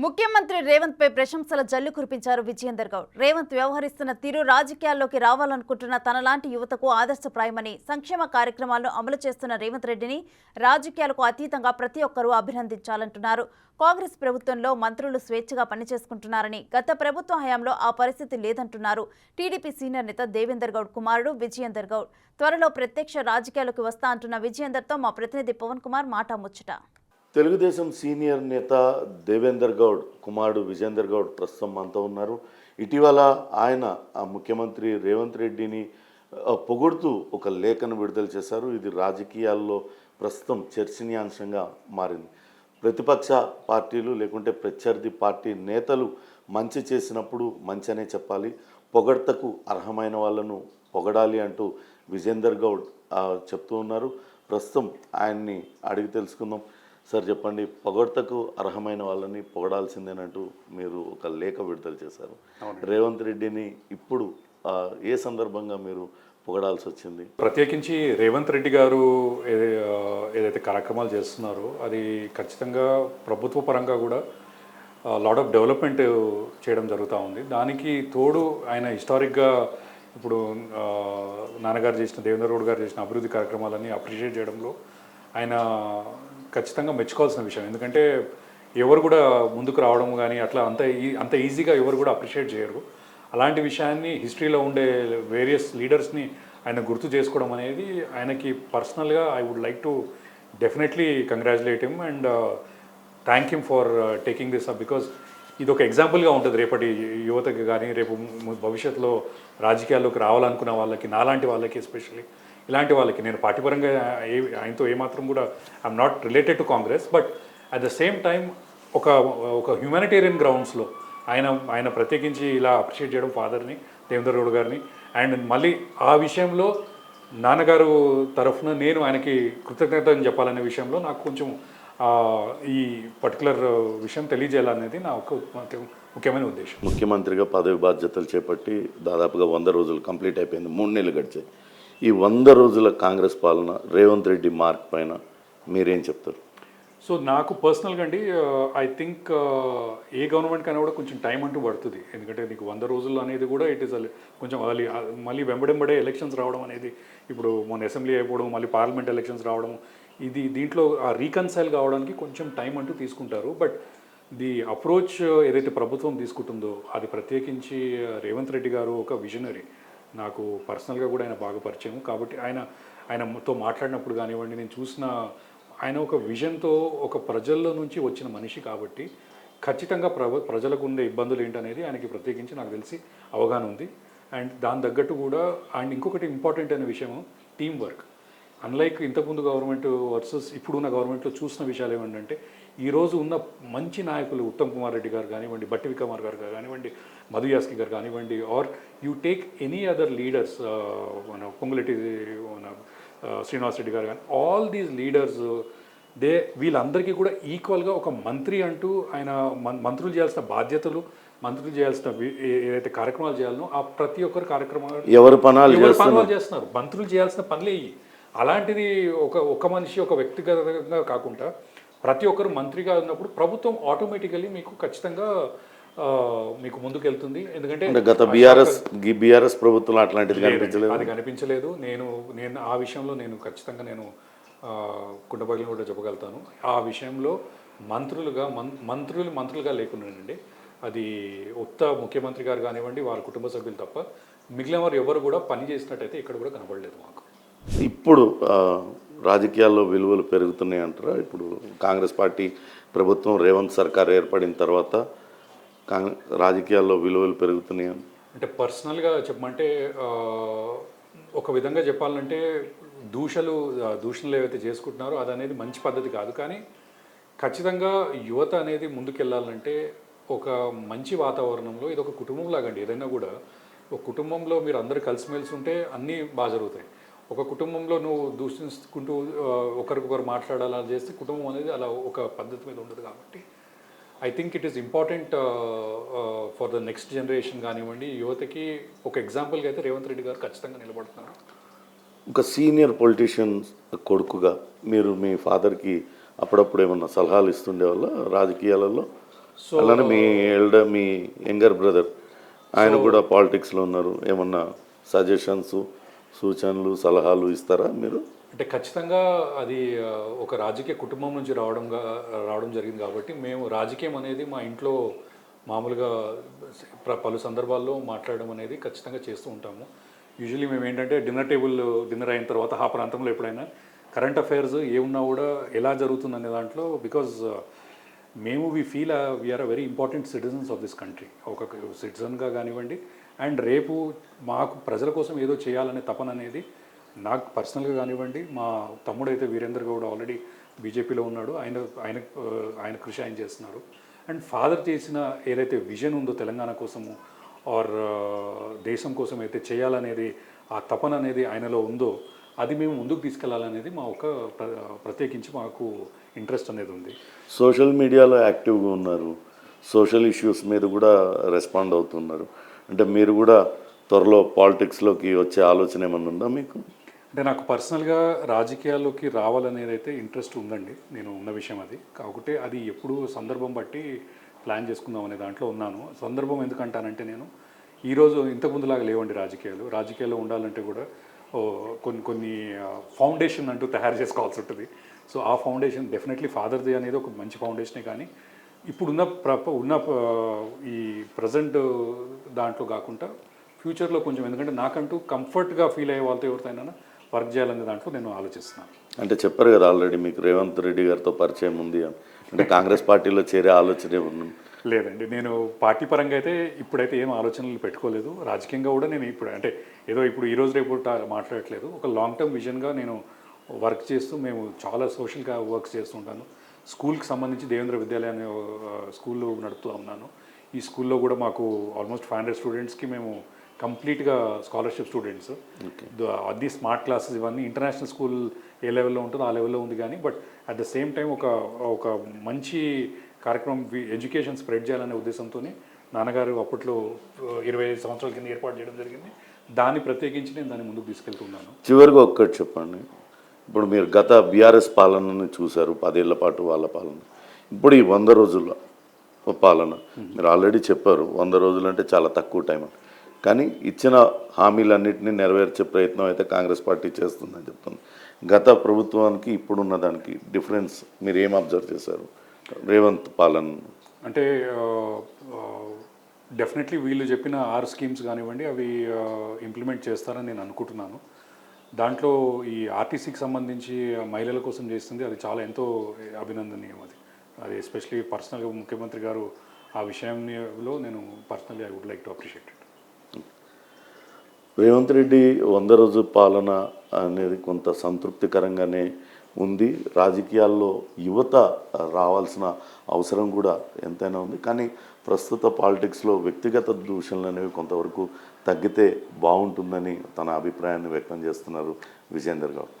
ముఖ్యమంత్రి రేవంత్ పై ప్రశంసల జల్లు కురిపించారు విజయేందర్ గౌడ్. రేవంత్ వ్యవహరిస్తున్న తీరు రాజకీయాల్లోకి రావాలనుకుంటున్న తనలాంటి యువతకు ఆదర్శప్రాయమని, సంక్షేమ కార్యక్రమాలను అమలు చేస్తున్న రేవంత్ రెడ్డిని రాజకీయాలకు అతీతంగా ప్రతి ఒక్కరూ అభినందించాలంటున్నారు. కాంగ్రెస్ ప్రభుత్వంలో మంత్రులు స్వేచ్ఛగా పనిచేసుకుంటున్నారని, గత ప్రభుత్వ హయాంలో ఆ పరిస్థితి లేదంటున్నారు. టీడీపీ సీనియర్ నేత దేవేందర్ గౌడ్ కుమారుడు విజయేందర్ గౌడ్ త్వరలో ప్రత్యక్ష రాజకీయాలకు వస్తా అంటున్న విజయేందర్తో మా ప్రతినిధి పవన్ కుమార్ మాటాముచ్చట. తెలుగుదేశం సీనియర్ నేత దేవేందర్ గౌడ్ కుమారుడు విజయేందర్ గౌడ్ ప్రస్తుతం మనతో ఉన్నారు. ఇటీవల ఆయన ముఖ్యమంత్రి రేవంత్ రెడ్డిని పొగుడుతూ ఒక లేఖను విడుదల చేశారు. ఇది రాజకీయాల్లో ప్రస్తుతం చర్చనీయాంశంగా మారింది. ప్రతిపక్ష పార్టీలు లేకుంటే ప్రత్యర్థి పార్టీ నేతలు మంచి చేసినప్పుడు మంచి అనే చెప్పాలి, పొగడ్తకు అర్హమైన వాళ్ళను పొగడాలి అంటూ విజయేందర్ గౌడ్ చెప్తూ ఉన్నారు. ప్రస్తుతం ఆయన్ని అడిగి తెలుసుకుందాం. సార్ చెప్పండి, పొగడ్తకు అర్హమైన వాళ్ళని పొగడాల్సిందేనంటూ మీరు ఒక లేఖ విడుదల చేశారు. రేవంత్ రెడ్డిని ఇప్పుడు ఏ సందర్భంగా మీరు పొగడాల్సి వచ్చింది? ప్రత్యేకించి రేవంత్ రెడ్డి గారు ఏదైతే కార్యక్రమాలు చేస్తున్నారో అది ఖచ్చితంగా ప్రభుత్వ పరంగా కూడా లాట్ ఆఫ్ డెవలప్మెంట్ చేయడం జరుగుతూ ఉంది. దానికి తోడు ఆయన హిస్టారిక్గా ఇప్పుడు నాన్నగారు చేసిన, దేవేంద్ర గౌడ్ గారు చేసిన అభివృద్ధి కార్యక్రమాలన్నీ అప్రిషియేట్ చేయడంలో ఆయన ఖచ్చితంగా మెచ్చుకోవాల్సిన విషయం. ఎందుకంటే ఎవరు కూడా ముందుకు రావడం కానీ అట్లా అంత ఈజీగా ఎవరు కూడా అప్రిషియేట్ చేయరు. అలాంటి విషయాన్ని హిస్టరీలో ఉండే వేరియస్ లీడర్స్ని ఆయన గుర్తు చేసుకోవడం అనేది ఆయనకి పర్సనల్గా I would like to definitely congratulate him and thank him for taking this up. Because ఇది ఒక ఎగ్జాంపుల్గా ఉంటుంది రేపటి యువతకి కానీ, రేపు భవిష్యత్తులో రాజకీయాల్లోకి రావాలనుకున్న వాళ్ళకి, నాలాంటి వాళ్ళకి ఎస్పెషల్లీ ఇలాంటి వాళ్ళకి. నేను పార్టీపరంగా ఆయనతో ఏమాత్రం కూడా I'm not related to Congress, but at the same time ఒక హ్యూమానిటేరియన్ గ్రౌండ్స్లో ఆయన ప్రత్యేకించి ఇలా అప్రిషియేట్ చేయడం ఫాదర్ని, దేవేంద్ర గౌడ్ గారిని. అండ్ మళ్ళీ ఆ విషయంలో నాన్నగారు తరఫున నేను ఆయనకి కృతజ్ఞతని చెప్పాలనే విషయంలో నాకు కొంచెం ఈ పర్టికులర్ విషయం తెలియజేయాలనేది నా ఒక ముఖ్యమైన ఉద్దేశం. ముఖ్యమంత్రిగా పదవి బాధ్యతలు చేపట్టి దాదాపుగా 100 రోజులు కంప్లీట్ అయిపోయింది, 3 నెలలు గడిచాయి. ఈ 100 రోజుల కాంగ్రెస్ పాలన, రేవంత్ రెడ్డి మార్క్ పైన మీరేం చెప్తారు? సో నాకు పర్సనల్గా అండి, ఐ థింక్ ఏ గవర్నమెంట్ కన్నా కూడా కొంచెం టైం అంటూ పడుతుంది. ఎందుకంటే నీకు 100 రోజులు అనేది కూడా ఇట్ ఈస్ కొంచెం మళ్ళీ వెంబడే ఎలక్షన్స్ రావడం అనేది, ఇప్పుడు మొన్న అసెంబ్లీ అయిపోవడం, మళ్ళీ పార్లమెంట్ ఎలక్షన్స్ రావడం, దీంట్లో రీకన్సైల్ కావడానికి కొంచెం టైం అంటూ తీసుకుంటారు. బట్ ది అప్రోచ్ ఏదైతే ప్రభుత్వం తీసుకుంటుందో అది ప్రత్యేకించి రేవంత్ రెడ్డి గారు ఒక విజనరీ. నాకు పర్సనల్గా కూడా ఆయన బాగా పరిచయం కాబట్టి ఆయనతో మాట్లాడినప్పుడు కానివ్వండి, నేను చూసిన ఆయన ఒక విజన్తో ఒక ప్రజల్లో నుంచి వచ్చిన మనిషి కాబట్టి ఖచ్చితంగా ప్రజలకు ఉండే ఇబ్బందులు ఏంటనేది ఆయనకి ప్రత్యేకించి నాకు తెలిసి అవగాహన ఉంది. అండ్ దాని తగ్గట్టు కూడా అండ్ ఇంకొకటి ఇంపార్టెంట్ అనే విషయం టీం వర్క్. అన్లైక్ ఇంతకుముందు గవర్నమెంట్ వర్సెస్ ఇప్పుడున్న గవర్నమెంట్లో చూసిన విషయాలు ఏమంటే, ఈరోజు ఉన్న మంచి నాయకులు ఉత్తమ్ కుమార్ రెడ్డి గారు కానివ్వండి, బట్టి విక్రమార్ గారు కానివ్వండి, మధు యాస్కి గారు కానివ్వండి, are you take any other leaders, మన పొంగులెట్టి శ్రీనివాస్ రెడ్డి గారు కానీ, ఆల్ దీస్ లీడర్స్ వీళ్ళందరికీ కూడా ఈక్వల్గా ఒక మంత్రి అంటూ ఆయన మంత్రులు చేయాల్సిన బాధ్యతలు, మంత్రులు చేయాల్సిన ఏదైతే కార్యక్రమాలు చేయాలనో ఆ ప్రతి ఒక్కరు కార్యక్రమాలు ఎవరు పనులు చేస్తున్నారు. మంత్రులు చేయాల్సిన పనులే ఇవి. అలాంటిది ఒక మనిషి ఒక వ్యక్తిగతంగా కాకుండా ప్రతి ఒక్కరు మంత్రిగా ఉన్నప్పుడు ప్రభుత్వం ఆటోమేటికలీ మీకు ఖచ్చితంగా మీకు ముందుకెళ్తుంది. ఎందుకంటే గత బీఆర్ఎస్ ప్రభుత్వం అట్లాంటిది కనిపించలేదు. నేను ఆ విషయంలో నేను ఖచ్చితంగా నేను కుండబగిలిని కూడా చెప్పగలుగుతాను. ఆ విషయంలో మంత్రులుగా లేకుండానండి, అది ఉత్త ముఖ్యమంత్రి గారు కానివ్వండి, వారి కుటుంబ సభ్యులు తప్ప మిగిలిన వారు ఎవరు కూడా పని చేసినట్టయితే ఇక్కడ కూడా కనబడలేదు మాకు. ఇప్పుడు రాజకీయాల్లో విలువలు పెరుగుతున్నాయి అంటారా? ఇప్పుడు కాంగ్రెస్ పార్టీ ప్రభుత్వం, రేవంత్ సర్కార్ ఏర్పడిన తర్వాత రాజకీయాల్లో విలువలు పెరుగుతున్నాయి అంటే పర్సనల్గా చెప్పమంటే ఒక విధంగా చెప్పాలంటే దూషణలు ఏవైతే చేసుకుంటున్నారో అది అనేది మంచి పద్ధతి కాదు. కానీ ఖచ్చితంగా యువత అనేది ముందుకెళ్ళాలంటే ఒక మంచి వాతావరణంలో, ఇది ఒక కుటుంబం లాగండి. ఏదైనా కూడా ఒక కుటుంబంలో మీరు అందరూ కలిసిమెలిసి ఉంటే అన్నీ బాగా జరుగుతాయి. ఒక కుటుంబంలో నువ్వు దూషించుకుంటూ ఒకరికొకరు మాట్లాడాలని చేస్తే కుటుంబం అనేది అలా ఒక పద్ధతి మీద ఉండదు. కాబట్టి I think it is important for the next generation కానివ్వండి, యువతకి ఒక ఎగ్జాంపుల్గా అయితే రేవంత్ రెడ్డి గారు ఖచ్చితంగా నిలబడుతున్నారు. ఒక సీనియర్ పొలిటీషియన్ కొడుకుగా మీరు మీ ఫాదర్కి అప్పుడప్పుడు ఏమన్నా సలహాలు ఇస్తుండే వల్ల రాజకీయాలలో? సో అలానే మీ యంగర్ బ్రదర్ ఆయన కూడా పాలిటిక్స్లో ఉన్నారు. ఏమన్నా సజెషన్స్, సూచనలు, సలహాలు ఇస్తారా మీరు? అంటే ఖచ్చితంగా అది ఒక రాజకీయ కుటుంబం నుంచి రావడం జరిగింది కాబట్టి మేము రాజకీయం అనేది మా ఇంట్లో మామూలుగా పలు సందర్భాల్లో మాట్లాడడం అనేది ఖచ్చితంగా చేస్తూ ఉంటాము. యూజువలీ మేము ఏంటంటే డిన్నర్ అయిన తర్వాత ఆ ప్రాంతంలో ఎప్పుడైనా కరెంట్ అఫైర్స్ ఏమున్నా కూడా ఎలా జరుగుతుందనే దాంట్లో బికాజ్ మేము we are a very important citizens of this country, ఒక సిటిజన్గా కానివ్వండి. అండ్ రేపు మాకు ప్రజల కోసం ఏదో చేయాలనే తపన అనేది నాకు పర్సనల్గా కానివ్వండి. మా తమ్ముడైతే వీరేందర్ గౌడ్ ఆల్రెడీ బీజేపీలో ఉన్నాడు, ఆయన కృషి ఆయన చేస్తున్నారు. అండ్ ఫాదర్ చేసిన ఏదైతే విజన్ ఉందో తెలంగాణ కోసము ఆర్ దేశం కోసం అయితే చేయాలనేది ఆ తపన అనేది ఆయనలో ఉందో అది మేము ముందుకు తీసుకెళ్లాలనేది మా ఒక ప్రత్యేకించి మాకు ఇంట్రెస్ట్ అనేది ఉంది. సోషల్ మీడియాలో యాక్టివ్గా ఉన్నారు, సోషల్ ఇష్యూస్ మీద కూడా రెస్పాండ్ అవుతున్నారు. అంటే మీరు కూడా త్వరలో పాలిటిక్స్లోకి వచ్చే ఆలోచన ఏమన్నా ఉందా మీకు? అంటే నాకు పర్సనల్గా రాజకీయాల్లోకి రావాలనేది అయితే ఇంట్రెస్ట్ ఉందండి, నేను ఉన్న విషయం అది. కాకపోతే అది ఎప్పుడు సందర్భం బట్టి ప్లాన్ చేసుకుందాం అనే దాంట్లో ఉన్నాను. సందర్భం ఎందుకంటానంటే నేను ఈరోజు ఇంతకుముందులాగా లేవండి రాజకీయాల్లో ఉండాలంటే కూడా కొన్ని ఫౌండేషన్ అంటూ తయారు చేసుకోవాల్సి ఉంటుంది. సో ఆ ఫౌండేషన్ డెఫినెట్లీ ఫాదర్ది అనేది ఒక మంచి ఫౌండేషనే, కానీ ఇప్పుడున్న ఈ ప్రజెంట్ దాంట్లో కాకుండా ఫ్యూచర్లో కొంచెం, ఎందుకంటే నాకంటూ కంఫర్ట్గా ఫీల్ అయ్యే వాళ్ళతో ఎవరితోనైనా వర్క్ చేయాలనే దాంట్లో నేను ఆలోచిస్తున్నాను. అంటే చెప్పారు కదా ఆల్రెడీ మీకు రేవంత్ రెడ్డి గారితో పరిచయం ఉంది అని. అంటే కాంగ్రెస్ పార్టీలో చేరే ఆలోచన ఏమన్నా? లేదండి, నేను పార్టీ పరంగా అయితే ఇప్పుడైతే ఏం ఆలోచనలు పెట్టుకోలేదు. రాజకీయంగా కూడా నేను ఇప్పుడు ఈరోజు రేపు మాట్లాడట్లేదు. ఒక లాంగ్ టర్మ్ విజన్గా నేను వర్క్ చేస్తూ మేము చాలా సోషల్గా వర్క్స్ చేస్తుంటాను. స్కూల్కి సంబంధించి దేవేంద్ర విద్యాలయాన్ని స్కూల్లో నడుపుతూ ఉన్నాను. ఈ స్కూల్లో కూడా మాకు ఆల్మోస్ట్ 500 స్టూడెంట్స్కి మేము కంప్లీట్గా స్కాలర్షిప్ స్టూడెంట్స్. అది స్మార్ట్ క్లాసెస్ ఇవన్నీ ఇంటర్నేషనల్ స్కూల్ ఏ లెవెల్లో ఉంటుందో ఆ లెవెల్లో ఉంది. కానీ but at the same time ఒక మంచి కార్యక్రమం ఎడ్యుకేషన్ స్ప్రెడ్ చేయాలనే ఉద్దేశంతో నాన్నగారు అప్పట్లో 25 సంవత్సరాల కింద ఏర్పాటు చేయడం జరిగింది. దాన్ని ప్రత్యేకించి నేను దాన్ని ముందుకు తీసుకెళ్తున్నాను. చివరిగా ఒక్కటి చెప్పండి, ఇప్పుడు మీరు గత బీఆర్ఎస్ పాలనని చూశారు, 10 ఏళ్ల పాటు వాళ్ళ పాలన. ఇప్పుడు ఈ 100 రోజుల పాలన మీరు ఆల్రెడీ చెప్పారు, 100 రోజులు అంటే చాలా తక్కువ టైం. కానీ ఇచ్చిన హామీలన్నింటినీ నెరవేర్చే ప్రయత్నం అయితే కాంగ్రెస్ పార్టీ చేస్తుందని చెప్తుంది. గత ప్రభుత్వానికి ఇప్పుడున్న దానికి డిఫరెన్స్ మీరు ఏం అబ్జర్వ్ చేశారు రేవంత్ పాలన? అంటే డెఫినెట్లీ వీళ్ళు చెప్పిన 6 స్కీమ్స్ కానివ్వండి అవి ఇంప్లిమెంట్ చేస్తారని నేను అనుకుంటున్నాను. దాంట్లో ఈ ఆర్టీసీకి సంబంధించి మహిళల కోసం చేస్తుంది అది చాలా ఎంతో అభినందనీయం. అది ఎస్పెషలీ పర్సనల్గా ముఖ్యమంత్రి గారు ఆ విషయంలో నేను personally I would like to appreciate it. Revanth Reddy 100 రోజు పాలన అనేది కొంత సంతృప్తికరంగానే ఉంది. రాజకీయాల్లో యువత రావాల్సిన అవసరం కూడా ఎంతైనా ఉంది. కానీ ప్రస్తుత పాలిటిక్స్లో వ్యక్తిగత దూషణలు అనేవి కొంతవరకు తగ్గితే బాగుంటుందని తన అభిప్రాయాన్ని వ్యక్తం చేస్తున్నారు విజేందర్ గౌడ్.